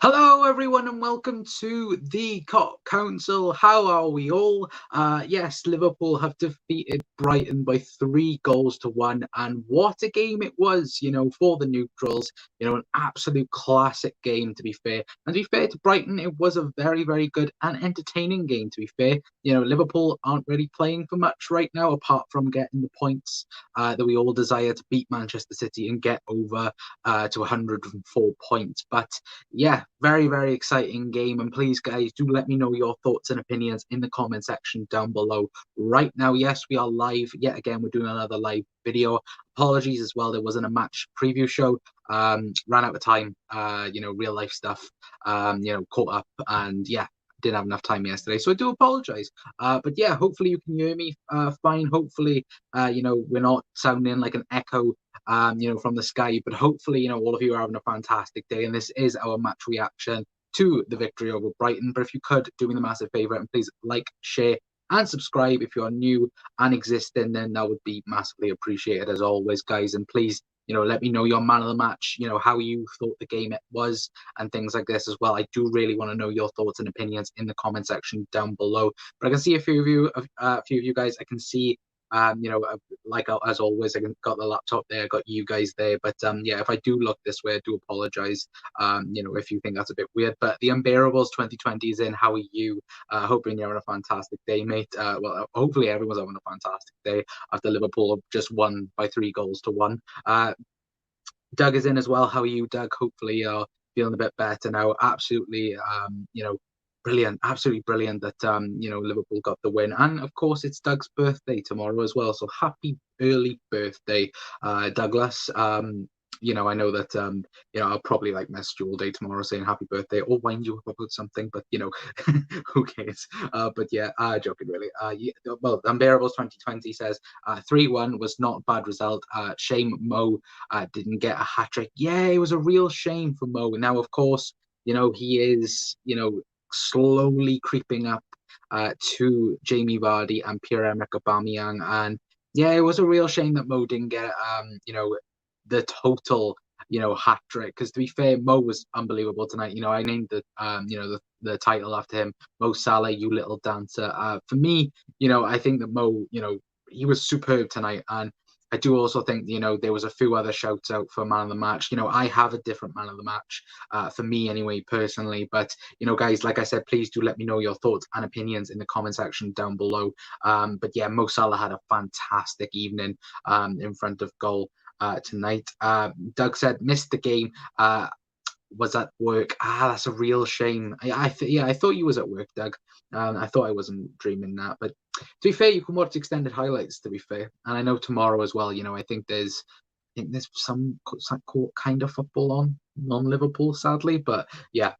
Hello, everyone, and welcome to the Council. How are we all? Yes, Liverpool have defeated Brighton by 3 goals to 1, and what a game it was, for the neutrals. An absolute classic game, to be fair. And to be fair to Brighton, it was a very, very good and entertaining game, to be fair. Liverpool aren't really playing for much right now, apart from getting the points that we all desire to beat Manchester City and get over to 104 points. But yeah, very, very exciting game. And please, guys, do let me know your thoughts and opinions in the comment section down below. Right now, yes, we are live. Yet again, we're doing another live video. Apologies as well. There wasn't a match preview show. Ran out of time, real life stuff, caught up. And yeah, didn't have enough time yesterday, so I do apologize. But yeah, hopefully you can hear me fine. Hopefully, we're not sounding like an echo from the sky. But hopefully, all of you are having a fantastic day. And this is our match reaction to the victory over Brighton. But if you could do me the massive favour and please like, share, and subscribe if you are new and existing, then that would be massively appreciated as always, guys. And please, let me know your man of the match, how you thought the game was and things like this as well. I do really want to know your thoughts and opinions in the comment section down below. But I can see a few of you guys. I can see like as always, I got the laptop there, I got you guys there. But yeah, if I do look this way, I do apologize. If you think that's a bit weird. But the Unbearables 2020 is in. How are you? Hoping you're having a fantastic day, mate. Well, hopefully everyone's having a fantastic day after Liverpool just won by 3 goals to 1. Doug is in as well. How are you, Doug? Hopefully you're feeling a bit better now. Absolutely, brilliant, absolutely brilliant that Liverpool got the win. And of course, it's Doug's birthday tomorrow as well. So happy early birthday, Douglas. I know that I'll probably message you all day tomorrow saying happy birthday or wind you up about something, but who cares? But yeah, joking really. Well, Unbearables 2020 says 3-1 was not a bad result. Shame Mo didn't get a hat trick. Yeah, it was a real shame for Mo. Now, of course, he is slowly creeping up to Jamie Vardy and Pierre-Emerick Aubameyang, and yeah, it was a real shame that Mo didn't get the total hat trick, because to be fair, Mo was unbelievable tonight. I named the title after him, Mo Salah, you little dancer. For me, I think that Mo, he was superb tonight. And I do also think, there was a few other shouts out for man of the match. I have a different man of the match for me anyway, personally. But, guys, like I said, please do let me know your thoughts and opinions in the comment section down below. But yeah, Mo Salah had a fantastic evening in front of goal tonight. Doug said, missed the game. Was at work. That's a real shame. I thought you was at work, Doug. I thought I wasn't dreaming that. But to be fair, you can watch extended highlights, to be fair. And I know tomorrow as well, I think there's some kind of football on Liverpool, sadly. But yeah.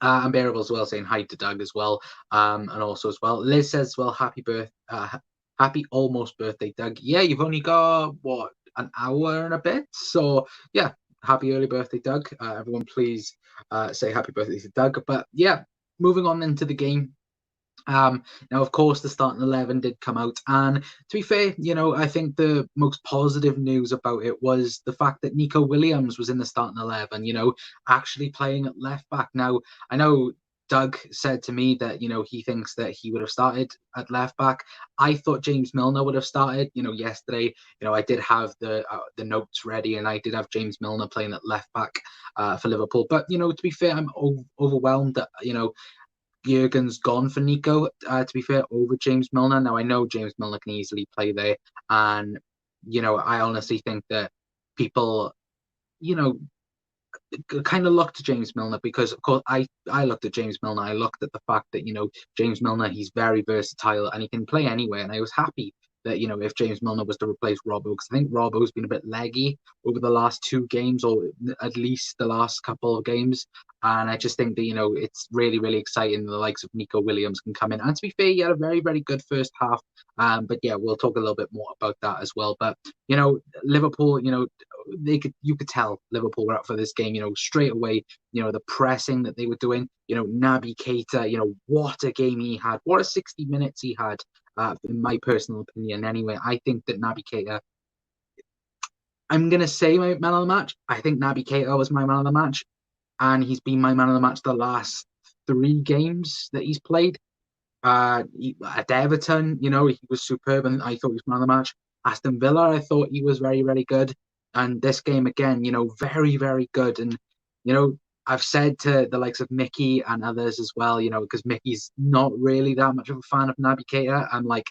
Unbearable as well, saying hi to Doug as well. And also as well, Liz says, well, happy almost birthday, Doug. Yeah, you've only got what, an hour and a bit. So yeah, happy early birthday, Doug. Everyone, please say happy birthday to Doug. But yeah, moving on into the game. Now, of course, the starting 11 did come out, and to be fair, I think the most positive news about it was the fact that Nico Williams was in the starting 11, actually playing at left back. Now, I know Doug said to me that, he thinks that he would have started at left back. I thought James Milner would have started, yesterday. I did have the notes ready, and I did have James Milner playing at left back for Liverpool. But, to be fair, I'm overwhelmed that, Jurgen's gone for Nico, to be fair, over James Milner. Now, I know James Milner can easily play there, and, I honestly think that people, kind of looked to James Milner because, of course, I looked at James Milner. I looked at the fact that, James Milner, he's very versatile and he can play anywhere, and I was happy that, if James Milner was to replace Robbo, because I think Robbo's been a bit leggy over the last 2 games, or at least the last couple of games. And I just think that, it's really, really exciting. The likes of Nico Williams can come in. And to be fair, he had a very, very good first half. But yeah, we'll talk a little bit more about that as well. But, Liverpool, you could tell Liverpool were up for this game, straight away, the pressing that they were doing, Naby Keita, what a game he had. What a 60 minutes he had, in my personal opinion. Anyway, I think that Naby Keita, I'm going to say my man of the match. I think Naby Keita was my man of the match. and he's been my man of the match the last 3 games that he's played. At Everton, he was superb, and I thought he was man of the match. Aston Villa, I thought he was very, very good. And this game again, very, very good. And, I've said to the likes of Mickey and others as well, because Mickey's not really that much of a fan of Naby Keita. I'm like,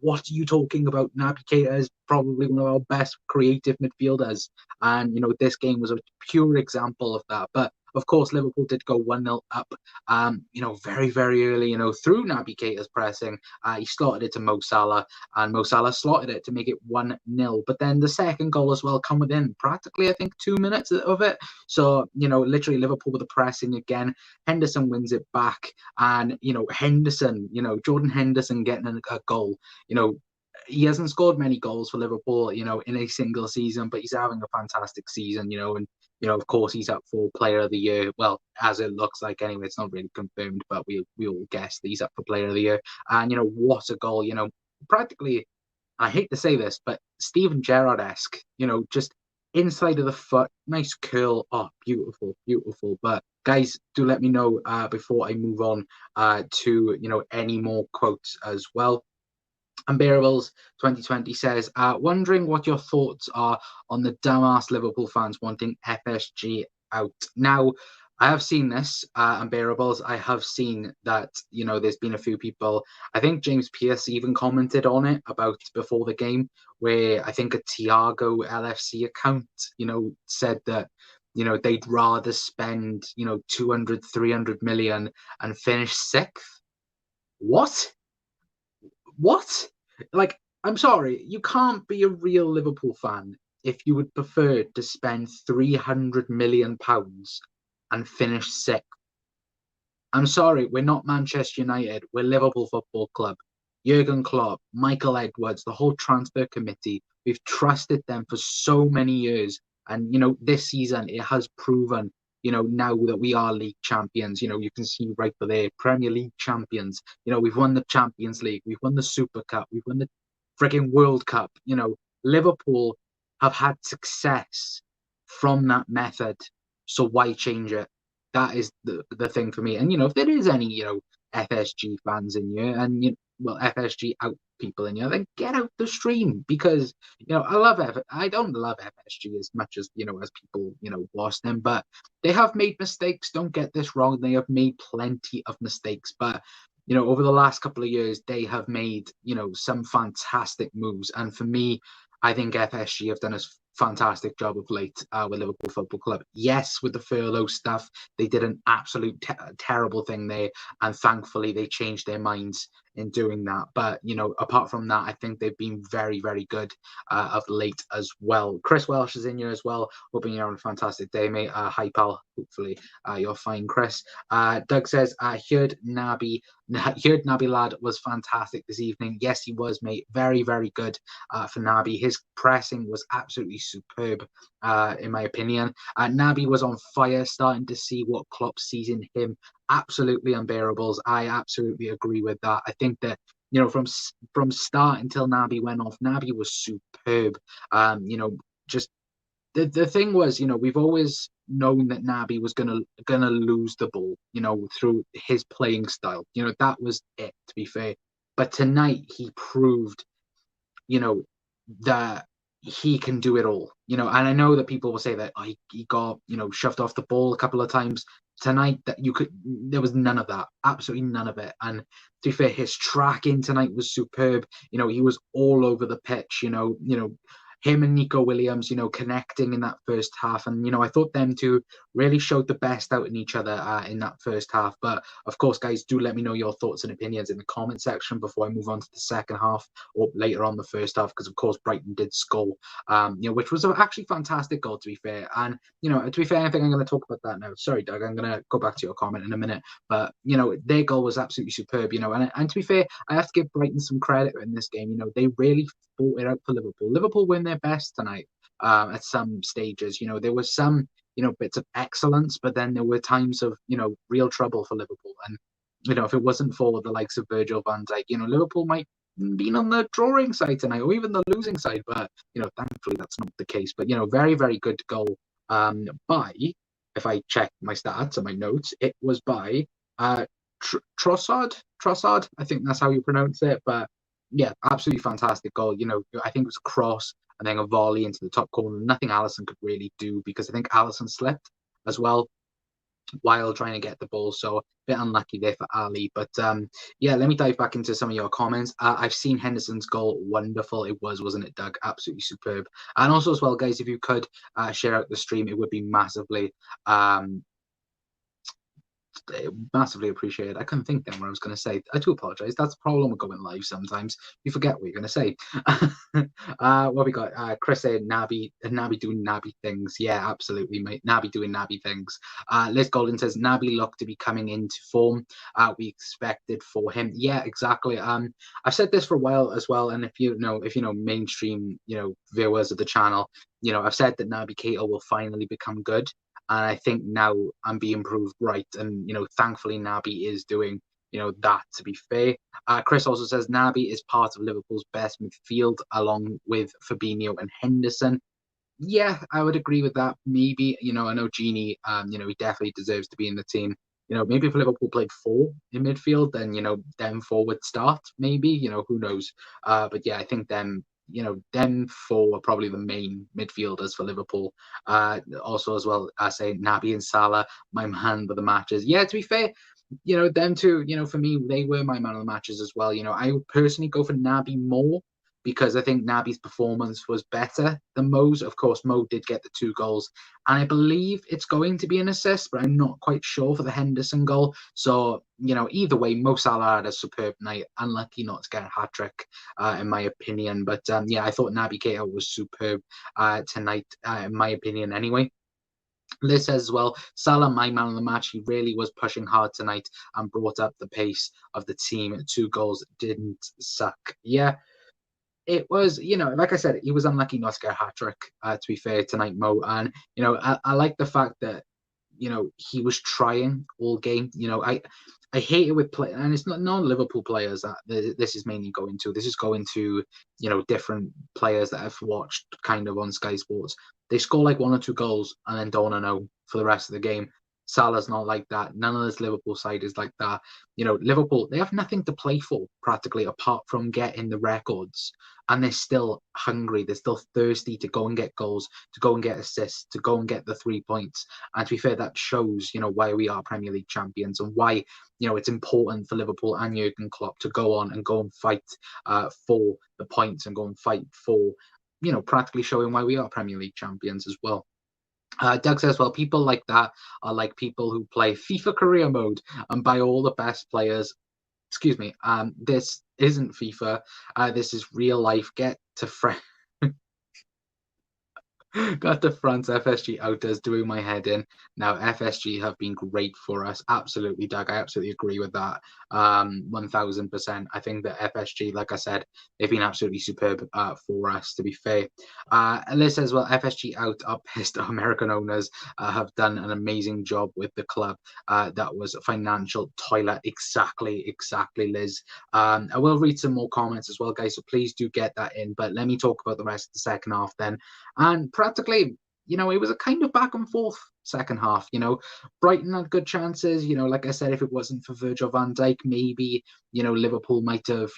what are you talking about? Naby Keita is probably one of our best creative midfielders. And, this game was a pure example of that. But, of course, Liverpool did go 1-0 up, very, very early, through Naby Keita's pressing. He slotted it to Mo Salah, and Mo Salah slotted it to make it 1-0. But then the second goal as well come within practically, I think, 2 minutes of it. So, literally Liverpool with the pressing again. Henderson wins it back. And, Jordan Henderson getting a goal. He hasn't scored many goals for Liverpool, in a single season, but he's having a fantastic season, and, of course, he's up for Player of the Year. Well, as it looks like anyway, it's not really confirmed, but we all guess that he's up for Player of the Year. And, what a goal, practically, I hate to say this, but Steven Gerrard-esque, just inside of the foot, nice curl. Oh, beautiful, beautiful. But guys, do let me know before I move on to, any more quotes as well. Unbearables 2020 says, wondering what your thoughts are on the dumbass Liverpool fans wanting FSG out. Now, I have seen this, Unbearables. I have seen that, there's been a few people, I think James Pearce even commented on it about before the game, where I think a Thiago LFC account, said that, they'd rather spend, 200, 300 million and finish 6th. What? Like, I'm sorry, you can't be a real Liverpool fan if you would prefer to spend £300 million and finish 6th. I'm sorry, we're not Manchester United. We're Liverpool Football Club. Jurgen Klopp, Michael Edwards, the whole transfer committee, we've trusted them for so many years. And, this season, it has proven, now that we are league champions, you can see right there, Premier League champions. We've won the Champions League, we've won the Super Cup, we've won the frigging World Cup. Liverpool have had success from that method. So why change it? That is the thing for me. And, if there is any, FSG fans in here and, FSG out people in here, then get out the stream, because, I don't love FSG as much as, as people, watch them, but they have made mistakes. Don't get this wrong. They have made plenty of mistakes, but, over the last couple of years, they have made, some fantastic moves. And for me, I think FSG have done a fantastic job of late with Liverpool Football Club. Yes, with the furlough stuff, they did an absolute terrible thing there, and thankfully they changed their minds in doing that. But, apart from that, I think they've been very, very good of late as well. Chris Welsh is in here as well. Hoping you're having a fantastic day, mate. Hi, pal. Hopefully you're fine, Chris. Doug says, heard Naby lad was fantastic this evening. Yes, he was, mate. Very, very good for Naby. His pressing was absolutely superb, in my opinion. Naby was on fire, starting to see what Klopp sees in him. Absolutely Unbearables. I absolutely agree with that. I think that, from start until Naby went off, Naby was superb. Just the thing was, we've always known that Naby was gonna lose the ball, through his playing style. That was it, to be fair. But tonight he proved, that he can do it all. And I know that people will say that he got, shoved off the ball a couple of times. Tonight, that there was none of that, absolutely none of it. And to be fair, his tracking tonight was superb. He was all over the pitch. Him and Nico Williams, connecting in that first half. And, I thought them two really showed the best out in each other in that first half. But, of course, guys, do let me know your thoughts and opinions in the comment section before I move on to the second half or later on the first half, because, of course, Brighton did score, which was actually fantastic goal, to be fair. And, to be fair, I think I'm going to talk about that now. Sorry, Doug, I'm going to go back to your comment in a minute. But, their goal was absolutely superb, and to be fair, I have to give Brighton some credit in this game. They really fought it out for Liverpool. Liverpool win their best tonight at some stages. There was some, bits of excellence, but then there were times of, real trouble for Liverpool. And, if it wasn't for the likes of Virgil van Dijk, Liverpool might been on the drawing side tonight, or even the losing side. But, thankfully that's not the case. But, very, very good goal by if I check my stats and my notes, it was by Trossard. I think that's how you pronounce it. But yeah, absolutely fantastic goal. I think it was a cross and then a volley into the top corner. Nothing Alisson could really do, because I think Alisson slipped as well while trying to get the ball. So a bit unlucky there for Ali. But yeah, let me dive back into some of your comments. I've seen Henderson's goal. Wonderful it was, wasn't it, Doug? Absolutely superb. And also as well, guys, if you could share out the stream, it would be massively appreciated. I couldn't think then what I was going to say. I do apologize. That's the problem with going live sometimes. You forget what you're going to say. What we got? Chris said Naby doing Naby things. Yeah, absolutely, mate. Naby doing Naby things. Liz Golden says Naby looked to be coming into form. We expected for him. Yeah, exactly. I've said this for a while as well, and if you know mainstream viewers of the channel, I've said that Naby Keita will finally become good. And I think now I'm being proved right. And, thankfully, Naby is doing, that, to be fair. Chris also says Naby is part of Liverpool's best midfield, along with Fabinho and Henderson. Yeah, I would agree with that. Maybe, I know Genie, he definitely deserves to be in the team. Maybe if Liverpool played 4 in midfield, then, them 4 would start, maybe, who knows. But yeah, I think them 4 are probably the main midfielders for Liverpool. Also, as well, I say Naby and Salah, my man of the matches. Yeah, to be fair, them two, for me, they were my man of the matches as well. I would personally go for Naby more, because I think Naby's performance was better than Mo's. Of course, Mo did get the 2 goals, and I believe it's going to be an assist, but I'm not quite sure for the Henderson goal. So, either way, Mo Salah had a superb night. Unlucky not to get a hat-trick, in my opinion. But, yeah, I thought Naby Keita was superb tonight, in my opinion anyway. Liz says as well, Salah, my man of the match. He really was pushing hard tonight and brought up the pace of the team. 2 goals didn't suck. Yeah, it was, like I said, he was unlucky not to get a hat-trick, to be fair, tonight, Mo. And, I like the fact that, he was trying all game. I hate it with play, and it's not non-Liverpool players that this is mainly going to. This is going to, different players that I've watched kind of on Sky Sports. They score like 1 or 2 goals and then don't know for the rest of the game. Salah's not like that. None of this Liverpool side is like that. Liverpool, they have nothing to play for practically apart from getting the records. And they're still hungry. They're still thirsty to go and get goals, to go and get assists, to go and get the 3 points. And to be fair, that shows, why we are Premier League champions and why, it's important for Liverpool and Jurgen Klopp to go on and go and fight for the points and go and fight for, practically showing why we are Premier League champions as well. Doug says, well, people like that are like people who play FIFA career mode and buy all the best players. Excuse me. This isn't FIFA. This is real life. Get to Got the France FSG outers doing my head in. Now, FSG have been great for us. Absolutely, Doug. I absolutely agree with that. 1000%. I think that FSG, like I said, they've been absolutely superb for us, to be fair. Liz says, well, FSG out are pissed. American owners have done an amazing job with the club. That was a financial toilet. Exactly, Liz. I will read some more comments as well, guys, so please do get that in. But let me talk about the rest of the second half then. And practically, it was a kind of back and forth second half. Brighton had good chances. Like I said, if it wasn't for Virgil van Dijk, maybe, Liverpool might have,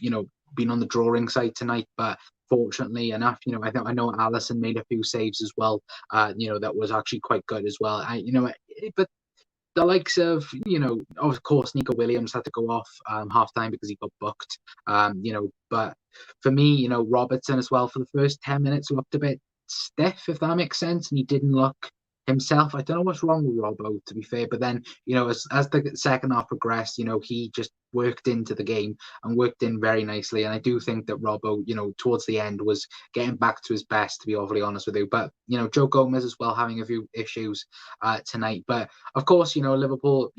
been on the drawing side tonight. But fortunately enough, I know Alisson made a few saves as well. That was actually quite good as well. But the likes of, of course, Nico Williams had to go off half-time because he got booked. But for me, Robertson as well for the first 10 minutes looked a bit stiff, if that makes sense, and he didn't look himself. I don't know what's wrong with Robbo, to be fair, but then, as the second half progressed, he just worked into the game and worked in very nicely. And I do think that Robbo, towards the end was getting back to his best, to be awfully honest with you. But, Joe Gomez as well having a few issues tonight. But of course, Liverpool,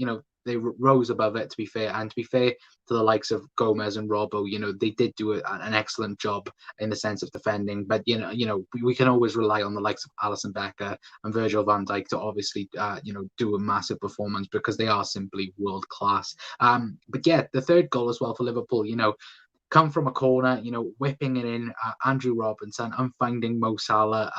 they rose above it, to be fair. And to be fair to the likes of Gomez and Robbo, they did do an excellent job in the sense of defending. But, we can always rely on the likes of Alisson Becker and Virgil van Dijk to obviously, do a massive performance because they are simply world class. But yeah, the third goal as well for Liverpool, come from a corner, whipping it in, Andrew Robertson and finding Mo Salah.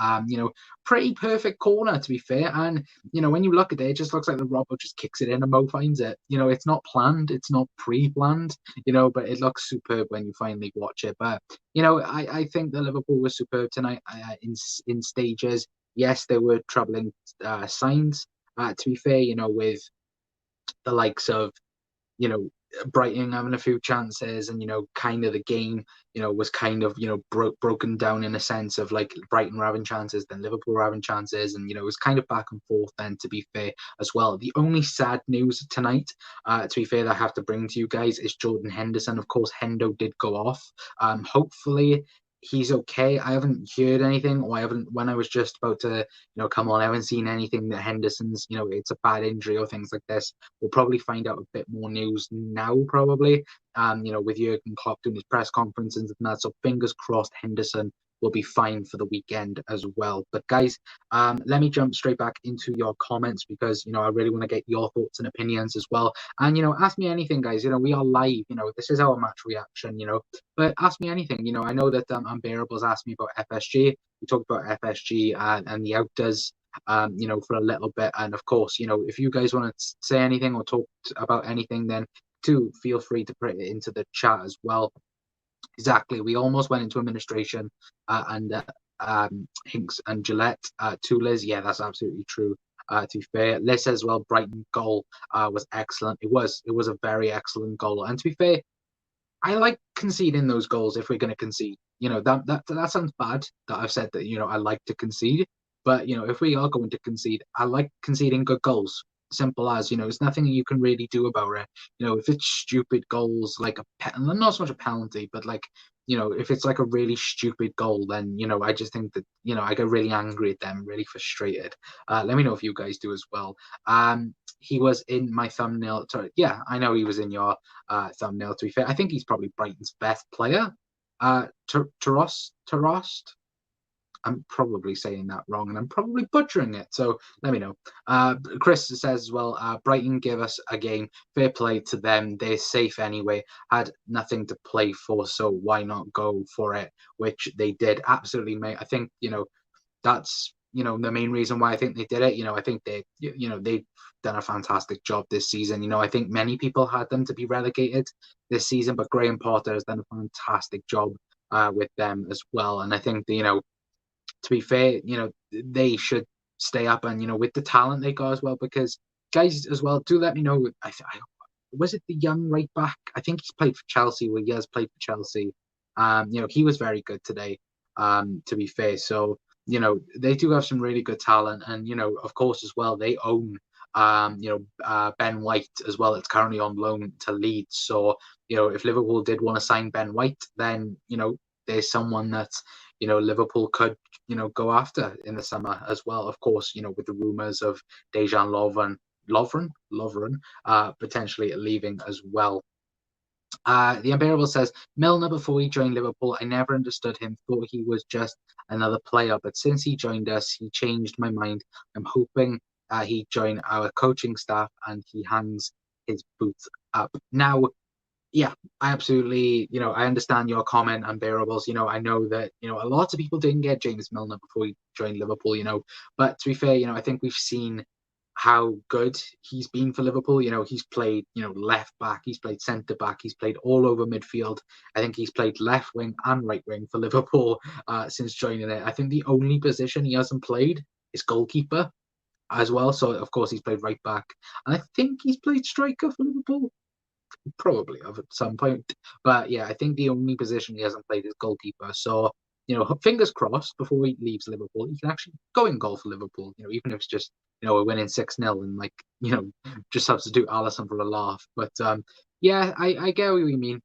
Pretty perfect corner, to be fair. And, when you look at it, it just looks like the Robbo just kicks it in and Mo finds it. It's not planned, it's not pre-planned, but it looks superb when you finally watch it. But, I think that Liverpool was superb tonight in stages. Yes, there were troubling signs, to be fair, with the likes of, you know, Brighton having a few chances, and kind of the game, was kind of broken down in a sense of like Brighton were having chances, then Liverpool were having chances, and it was kind of back and forth. Then, to be fair, as well, the only sad news tonight, to be fair, that I have to bring to you guys is Jordan Henderson. Of course, Hendo did go off. Hopefully he's okay. I haven't heard anything, or I haven't, when I was just about to, come on, I haven't seen anything that Henderson's, it's a bad injury or things like this. We'll probably find out a bit more news now, probably, with Jurgen Klopp doing his press conferences and that. So fingers crossed Henderson will be fine for the weekend as well. But guys, let me jump straight back into your comments, because, I really want to get your thoughts and opinions as well. And, ask me anything, guys. We are live. This is our match reaction, but ask me anything. I know that Unbearables asked me about FSG. We talked about FSG and the outdoors, for a little bit. And of course, if you guys want to say anything or talk about anything, then do feel free to put it into the chat as well. Exactly. We almost went into administration, and Hinks and Gillette, to Liz. Yeah, that's absolutely true. To be fair, Liz says, well, Brighton goal was excellent. It was a very excellent goal. And to be fair, I like conceding those goals if we're going to concede. That sounds bad that I've said that, I like to concede. But, if we are going to concede, I like conceding good goals. Simple as, there's nothing you can really do about it. If it's stupid goals, like not so much a penalty, but like, if it's like a really stupid goal, then, I just think that, I get really angry at them, really frustrated. Let me know if you guys do as well. He was in my thumbnail. Yeah, I know he was in your thumbnail, to be fair. I think he's probably Brighton's best player. Tarost. I'm probably saying that wrong, and I'm probably butchering it, so let me know. Chris says as well, Brighton give us a game. Fair play to them. They're safe anyway. Had nothing to play for, so why not go for it? Which they did. Absolutely, mate. I think, that's, the main reason why I think they did it. I think they've done a fantastic job this season. I think many people had them to be relegated this season, but Graham Potter has done a fantastic job with them as well. And I think, to be fair, they should stay up, and, with the talent they got as well, because guys as well, do let me know. Was it the young right back? I think he's played for Chelsea. Well, he has played for Chelsea. He was very good today, to be fair. So, they do have some really good talent, and, of course as well, they own, Ben White as well. It's currently on loan to Leeds. So, if Liverpool did want to sign Ben White, then, there's someone that, Liverpool could, go after in the summer as well. Of course, with the rumours of Dejan Lovren potentially leaving as well. The Unbearable says, Milner, before he joined Liverpool, I never understood him, thought he was just another player, but since he joined us, he changed my mind. I'm hoping he join our coaching staff and he hangs his boots up. Now, yeah, I absolutely, I understand your comment, Unbearables. I know that, a lot of people didn't get James Milner before he joined Liverpool, but to be fair, I think we've seen how good he's been for Liverpool. He's played, left back, he's played centre back, he's played all over midfield. I think he's played left wing and right wing for Liverpool since joining it. I think the only position he hasn't played is goalkeeper as well. So, of course, he's played right back. And I think he's played striker for Liverpool. Probably of at some point. But yeah, I think the only position he hasn't played is goalkeeper. So, fingers crossed before he leaves Liverpool, he can actually go in goal for Liverpool, even if it's just, we're winning 6-0 and like, just substitute Alisson for a laugh. But yeah, I get what you mean.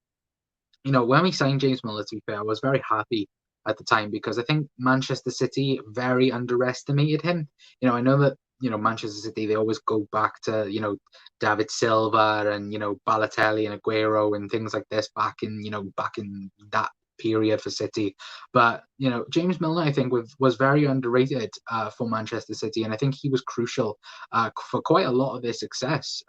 When we signed James Milner, to be fair, I was very happy at the time, because I think Manchester City very underestimated him. I know that, Manchester City, they always go back to, David Silva and, Balotelli and Aguero and things like this back in that period for City. But, James Milner, I think, was very underrated for Manchester City. And I think he was crucial for quite a lot of their success,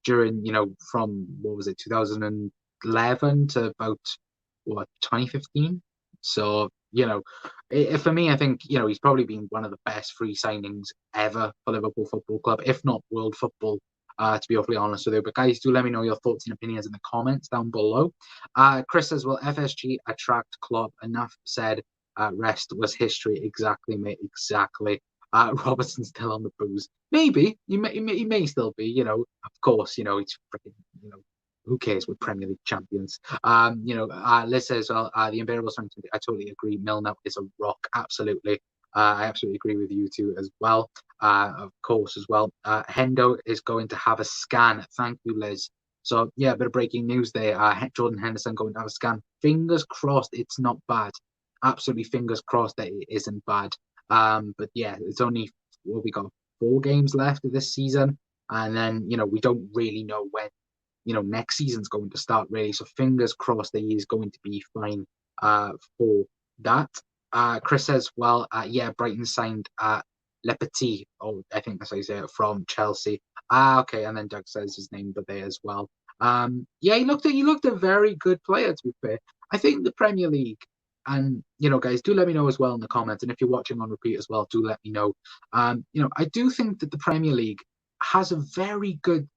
during, from, what was it, 2000 2011 to about what 2015. So for me, I think he's probably been one of the best free signings ever for Liverpool Football Club, if not world football. To be awfully honest with you, but guys, do let me know your thoughts and opinions in the comments down below. Chris says, "Will FSG attract Klopp?" Enough said. Rest was history. Exactly, mate. Exactly. Robertson's still on the booze. Maybe he may still be. Of course. He's freaking. Who cares? We're Premier League champions. Liz says, well, the Unbearable Strength. I totally agree. Milner is a rock. Absolutely. I absolutely agree with you too as well. Of course, as well. Hendo is going to have a scan. Thank you, Liz. So yeah, a bit of breaking news there. Jordan Henderson going to have a scan. Fingers crossed, it's not bad. Absolutely, fingers crossed that it isn't bad. But yeah, it's only we got 4 games left of this season, and then we don't really know when next season's going to start really. So fingers crossed that he is going to be fine for that. Chris says, well, yeah, Brighton signed Le Petit, I think that's how you say it, from Chelsea. Okay, and then Doug says his name, but there as well. Yeah, he looked a very good player, to be fair. I think the Premier League, and guys, do let me know as well in the comments, and if you're watching on repeat as well, do let me know. I do think that the Premier League has a very good,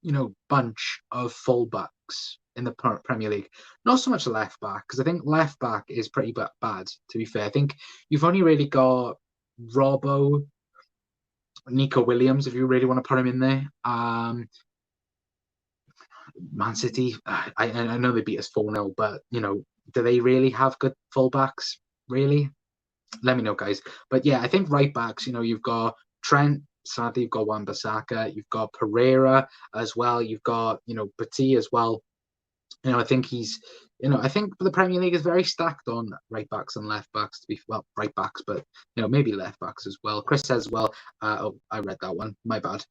bunch of fullbacks in the Premier League. Not so much left back, because I think left back is pretty bad, to be fair. I think you've only really got Robbo, Nico Williams, if you really want to put him in there. Man City, I know they beat us 4-0, but, do they really have good fullbacks? Really? Let me know, guys. But yeah, I think right backs, you've got Trent. Sadly, you've got Wan-Bissaka, you've got Pereira as well, you've got Petit as well. I think I think the Premier League is very stacked on right backs and left backs, to be right backs, but maybe left backs as well. Chris says, well, I read that one, my bad.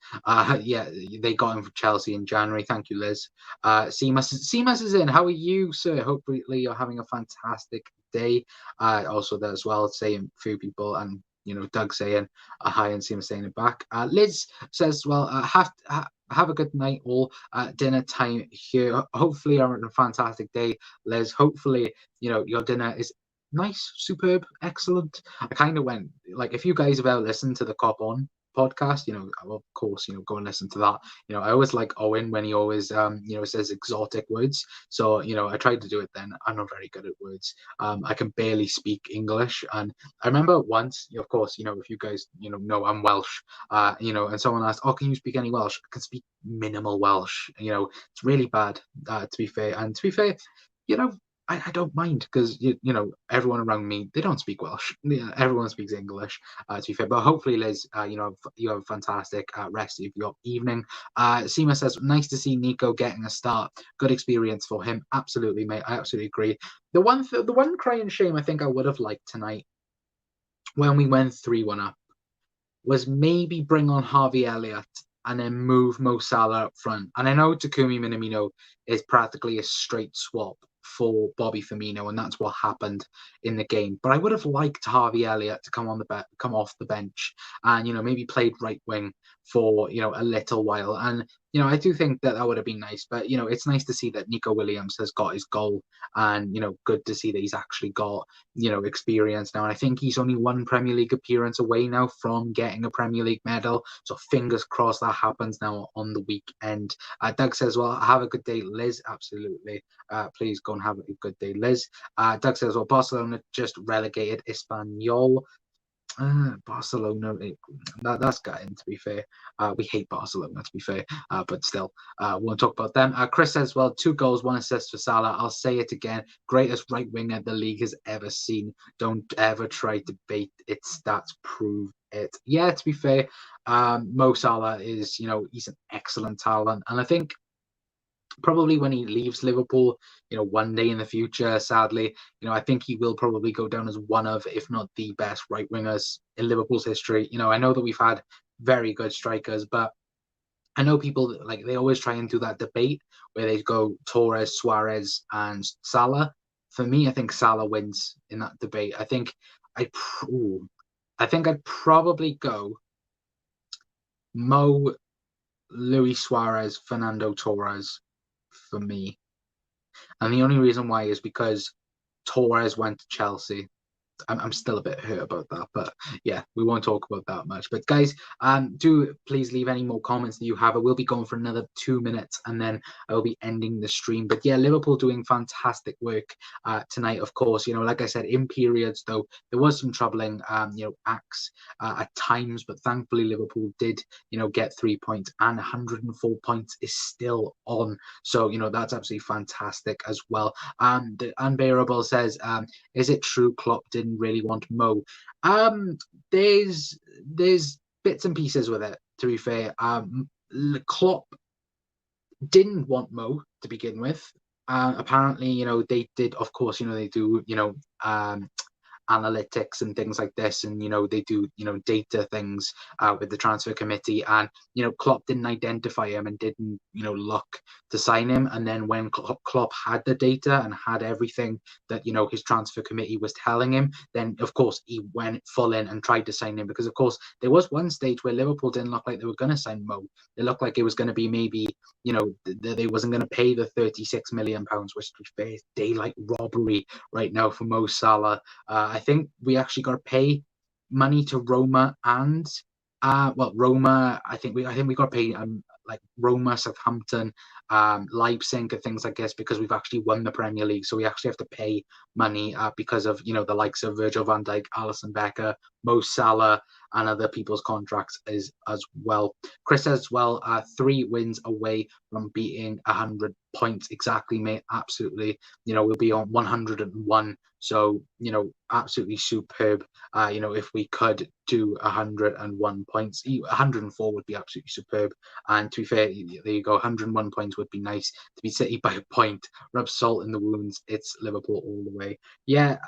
Yeah, they got him from Chelsea in January. Thank you, Liz. Seamus is in. How are you, sir? Hopefully you're having a fantastic day. Also there as well, saying few people, and Doug saying hi and Seamus saying it back. Liz says, well, have a good night all. Dinner time here. Hopefully you're having a fantastic day, Liz. Hopefully your dinner is nice, superb, excellent. I kind of went, like, if you guys have ever listened to the Cop On podcast, of course, go and listen to that. I always like Owen when he always says exotic words. So I tried to do it then. I'm not very good at words. I can barely speak English, and I remember once, of course, if you guys know I'm Welsh, and someone asked, oh, can you speak any Welsh? I can speak minimal Welsh. It's really bad, to be fair. And to be fair, I don't mind, because everyone around me, they don't speak Welsh. Everyone speaks English, to be fair. But hopefully, Liz, you have a fantastic rest of your evening. Seema says, nice to see Nico getting a start. Good experience for him. Absolutely, mate. I absolutely agree. The one crying shame I think I would have liked tonight, when we went 3-1 up, was maybe bring on Harvey Elliott and then move Mo Salah up front. And I know Takumi Minamino is practically a straight swap for Bobby Firmino, and that's what happened in the game. But I would have liked Harvey Elliott to come off the bench and maybe played right wing for a little while. And I do think that would have been nice. But it's nice to see that Nico Williams has got his goal, and good to see that he's actually got experience now. And I think he's only one Premier League appearance away now from getting a Premier League medal. So fingers crossed that happens now on the weekend. Doug says, well, have a good day, Liz. Absolutely. Please go and have a good day, Liz. Doug says, well, Barcelona just relegated Espanyol. Barcelona, that's gutting, to be fair. We hate Barcelona, to be fair, but still, we won't talk about them. Chris says, well, 2 goals, 1 assist for Salah. I'll say it again, greatest right winger the league has ever seen. Don't ever try to bait its stats, prove it. Yeah, to be fair, Mo Salah is, he's an excellent talent, and I think probably when he leaves Liverpool, one day in the future, sadly, I think he will probably go down as one of, if not the best right wingers in Liverpool's history. I know that we've had very good strikers, but I know people, like, they always try and do that debate where they go Torres, Suarez, and Salah. For me, I think Salah wins in that debate. I think I'd probably go Mo, Luis Suarez, Fernando Torres for me. And the only reason why is because Torres went to Chelsea. I'm still a bit hurt about that, but yeah, we won't talk about that much. But guys, do please leave any more comments that you have. I will be going for another 2 minutes, and then I will be ending the stream. But yeah, Liverpool doing fantastic work tonight. Of course, like I said, in periods though there was some troubling, acts at times, but thankfully Liverpool did, get 3 points, and 104 points is still on. So that's absolutely fantastic as well. The Unbearable says, is it true Klopp didn't really want Mo? There's bits and pieces with it, to be fair. Klopp didn't want Mo to begin with. Apparently, they did, of course, they do, analytics and things like this, and they do data things with the transfer committee, and Klopp didn't identify him and didn't look to sign him. And then when Klopp had the data and had everything that his transfer committee was telling him, then of course he went full in and tried to sign him, because of course there was one stage where Liverpool didn't look like they were going to sign Mo. It looked like it was going to be maybe they wasn't going to pay the 36 million pounds, which is daylight robbery right now for Mo Salah. I think we actually got to pay money to Roma and Roma. I think we got to pay like Roma, Southampton, Leipzig, and things like this, because we've actually won the Premier League. So we actually have to pay money because of the likes of Virgil van Dijk, Alisson Becker, Mo Salah, and other people's contracts as well. Chris says, 3 wins away from beating 100 points. Exactly, mate. Absolutely. We'll be on 101. So, absolutely superb. If we could do 101 points, 104 would be absolutely superb. And to be fair, there you go. 101 points would be nice. To be City by a point, rub salt in the wounds. It's Liverpool all the way. Yeah,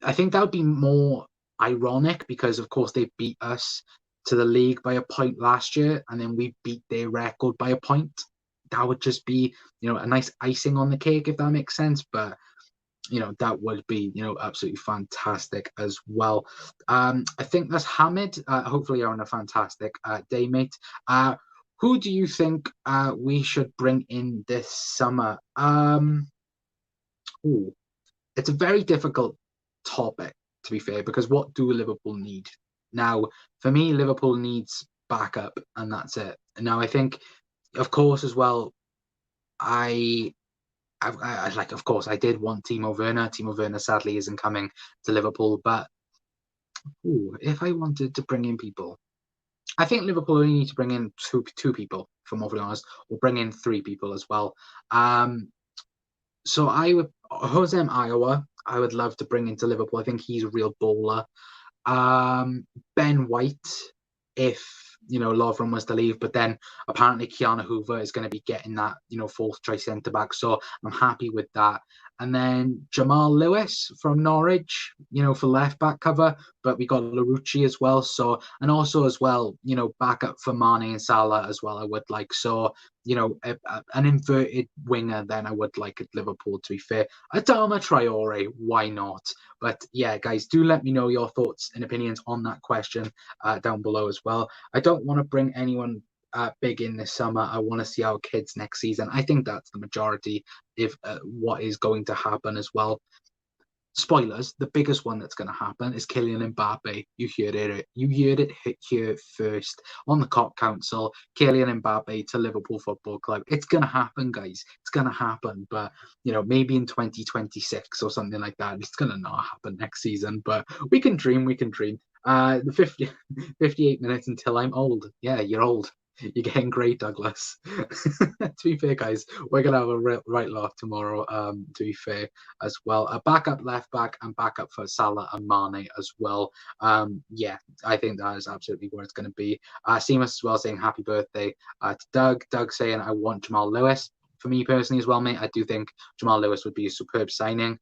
I think that would be more ironic, because of course they beat us to the league by a point last year, and then we beat their record by a point. That would just be a nice icing on the cake, if that makes sense. But that would be absolutely fantastic as well. I think that's Hamid. Hopefully you're on a fantastic day, mate. Who do you think we should bring in this summer? It's a very difficult topic, to be fair, because what do Liverpool need? Now, for me, Liverpool needs backup, and that's it. Now, I think, of course, as well, of course, I did want Timo Werner. Timo Werner sadly isn't coming to Liverpool, but if I wanted to bring in people, I think Liverpool only need to bring in two people, if I'm awfully honest, or bring in 3 people as well. So I would, Jose Iowa, I would love to bring into Liverpool. I think he's a real baller. Ben White, if Lovren was to leave, but then apparently Keanu Hoover is going to be getting that 4th choice centre back, so I'm happy with that. And then Jamal Lewis from Norwich, for left back cover, but we got Larouci as well. So, and also as well, backup for Mane and Salah as well. I would like, so an inverted winger then I would like at Liverpool, to be fair. Adama Traore, why not? But yeah, guys, do let me know your thoughts and opinions on that question down below as well. I don't want to bring anyone big in this summer. I want to see our kids next season. I think that's the majority of what is going to happen as well. Spoilers, the biggest one that's going to happen is Kylian Mbappe. You heard it here first on the COP Council. Kylian Mbappe to Liverpool Football Club. It's going to happen, guys. It's going to happen, but maybe in 2026 or something like that. It's going to not happen next season, but we can dream. The 58 minutes until I'm old. Yeah, you're old. You're getting great, Douglas. To be fair, guys, we're going to have a right laugh tomorrow, to be fair, as well. A backup left back and backup for Salah and Mane as well. Yeah, I think that is absolutely where it's going to be. Seamus as well saying happy birthday to Doug. Doug saying I want Jamal Lewis. For me personally as well, mate, I do think Jamal Lewis would be a superb signing.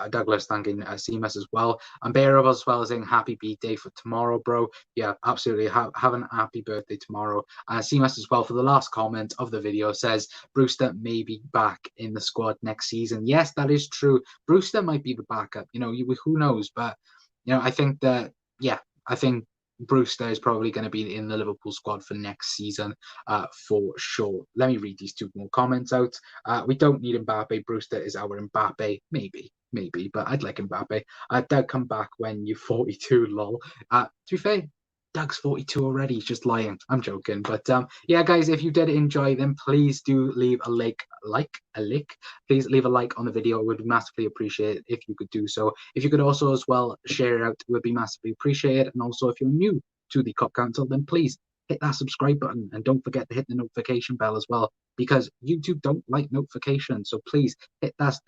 Douglas thanking Seamus as well. And Bearable as well saying happy birthday for tomorrow, bro. Yeah, absolutely. Have an happy birthday tomorrow. Seamus as well, for the last comment of the video, says Brewster may be back in the squad next season. Yes, that is true. Brewster might be the backup. Who knows? But I think that, yeah, I think Brewster is probably going to be in the Liverpool squad for next season for sure. Let me read these two more comments out. We don't need Mbappe. Brewster is our Mbappe. Maybe, but I'd like Mbappe. Doug, come back when you're 42, lol. To be fair, Doug's 42 already. He's just lying. I'm joking. But yeah, guys, if you did enjoy them, please do leave a Please leave a like on the video. It would be massively appreciated if you could do so. If you could also as well share it out, it would be massively appreciated. And also, if you're new to the Cop Council, then please hit that subscribe button and don't forget to hit the notification bell as well, because YouTube don't like notifications. So please hit that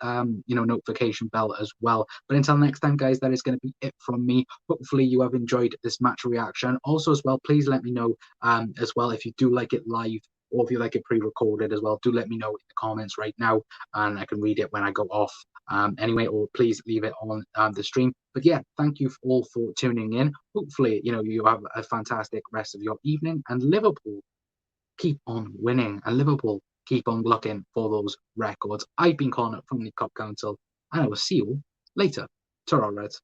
notification bell as well. But until next time, guys, that is going to be it from me. Hopefully you have enjoyed this match reaction. Also as well, please let me know as well if you do like it live, or if you like it pre-recorded as well. Do let me know in the comments right now, and I can read it when I go off. Anyway, or please leave it on the stream. But yeah, thank you all for tuning in. Hopefully, you have a fantastic rest of your evening, and Liverpool keep on winning, and Liverpool keep on looking for those records. I've been Connor from the Cop Council, and I will see you later. Ta-ra, Reds.